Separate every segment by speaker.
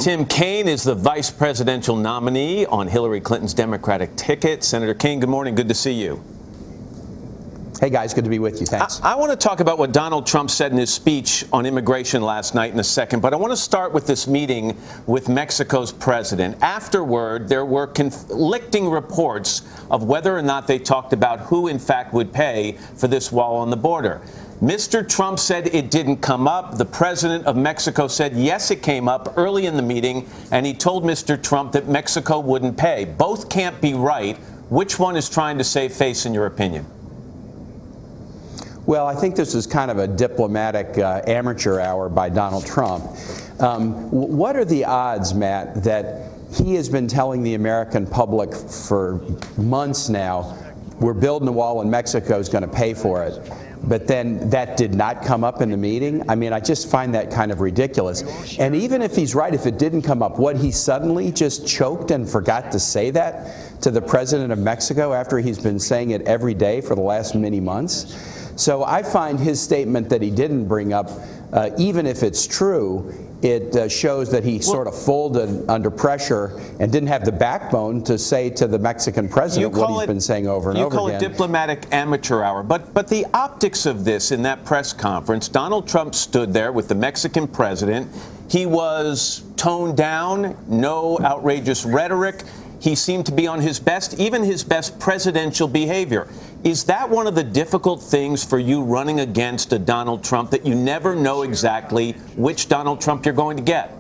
Speaker 1: Tim Kaine is the vice presidential nominee on Hillary Clinton's Democratic ticket. Senator Kaine, good morning. Good to see you.
Speaker 2: Hey, guys. Good to be with you. Thanks.
Speaker 1: I want to talk about what Donald Trump said in his speech on immigration last night in a second, but I want to start with this meeting with Mexico's president. Afterward, there were conflicting reports of whether or not they talked about who, in fact, would pay for this wall on the border. Mr. Trump said it didn't come up. The president of Mexico said, yes, it came up early in the meeting, and he told Mr. Trump that Mexico wouldn't pay. Both can't be right. Which one is trying to save face, in your opinion?
Speaker 2: Well, I think this is kind of a diplomatic amateur hour by Donald Trump. What are the odds, Matt, that he has been telling the American public for months now, we're building a wall and Mexico is going to pay for it? But then that did not come up in the meeting. I mean, I just find that kind of ridiculous. And even if he's right, if it didn't come up, what, he suddenly just choked and forgot to say that to the president of Mexico after he's been saying it every day for the last many months? So I find his statement that he didn't bring up, even if it's true, it shows that he sort of folded under pressure and didn't have the backbone to say to the Mexican president what he's been saying over and over again.
Speaker 1: You call it diplomatic amateur hour, but the optics of this in that press conference, Donald Trump stood there with the Mexican president. He was toned down, no outrageous rhetoric. He seemed to be on his best, even his best presidential behavior. Is that one of the difficult things for you running against a Donald Trump, that you never know exactly which Donald Trump you're going to get?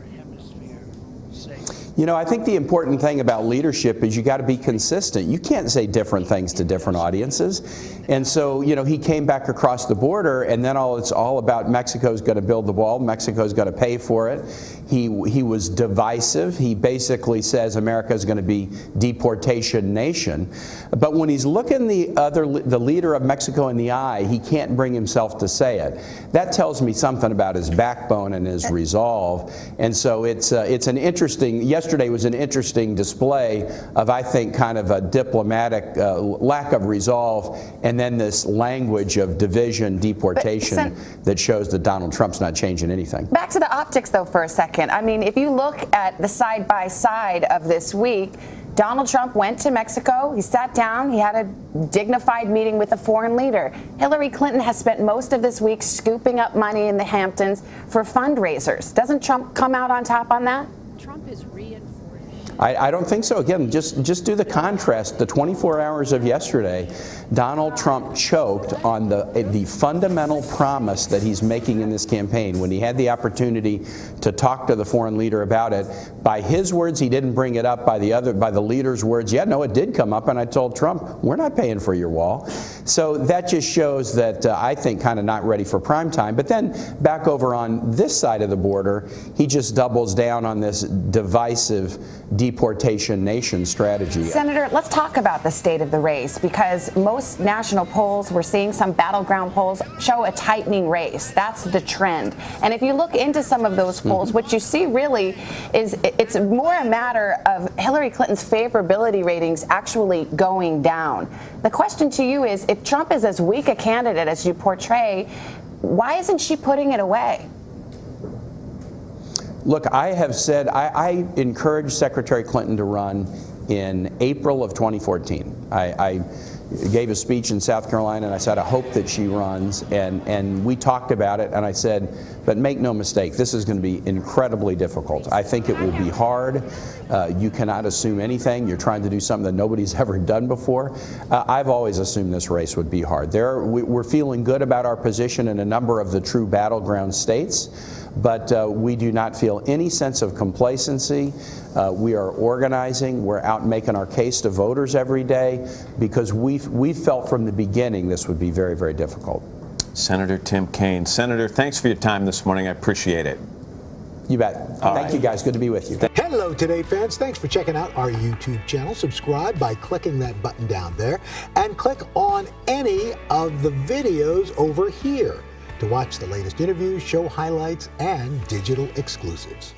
Speaker 2: You know, I think the important thing about leadership is you got to be consistent. You can't say different things to different audiences. And so, you know, he came back across the border, and then it's all about Mexico's going to build the wall, Mexico's going to pay for it. He was divisive. He basically says America's going to be deportation nation. But when he's looking the leader of Mexico in the eye, he can't bring himself to say it. That tells me something about his backbone and his resolve. And so it's an interesting. Yesterday was an interesting display of, I think, kind of a diplomatic lack of resolve, and then this language of division, deportation, that shows that Donald Trump's not changing anything.
Speaker 3: Back to the optics, though, for a second. I mean, if you look at the side-by-side of this week, Donald Trump went to Mexico. He sat down. He had a dignified meeting with a foreign leader. Hillary Clinton has spent most of this week scooping up money in the Hamptons for fundraisers. Doesn't Trump come out on top on that?
Speaker 4: Trump is reinforcing.
Speaker 2: I don't think so. Again, just do the contrast. The 24 hours of yesterday, Donald Trump choked on the fundamental promise that he's making in this campaign. When he had the opportunity to talk to the foreign leader about it, by his words, he didn't bring it up. By the leader's words, yeah, no, it did come up, and I told Trump, we're not paying for your wall. So that just shows that I think kind of not ready for prime time. But then back over on this side of the border, he just doubles down on this divisive deportation nation strategy.
Speaker 3: Senator, let's talk about the state of the race, because most national polls, we're seeing some battleground polls, show a tightening race. That's the trend. And if you look into some of those polls, what you see really is it's more a matter of Hillary Clinton's favorability ratings actually going down. The question to you is, if Trump is as weak a candidate as you portray, why isn't she putting it away?
Speaker 2: Look, I have said I encouraged Secretary Clinton to run in April of 2014. I gave a speech in South Carolina, and I said I hope that she runs, and we talked about it, and I said, but make no mistake, this is going to be incredibly difficult. I think it will be hard. You cannot assume anything. You're trying to do something that nobody's ever done before. I've always assumed this race would be hard. We're feeling good about our position in a number of the true battleground states, but we do not feel any sense of complacency. We are organizing. We're out making our case to voters every day, because we felt from the beginning this would be very, very difficult.
Speaker 1: Senator Tim Kaine. Senator, thanks for your time this morning. I appreciate it.
Speaker 2: You bet. Thank you, guys. Good to be with you.
Speaker 5: Hello, Today fans. Thanks for checking out our YouTube channel. Subscribe by clicking that button down there, and click on any of the videos over here to watch the latest interviews, show highlights, and digital exclusives.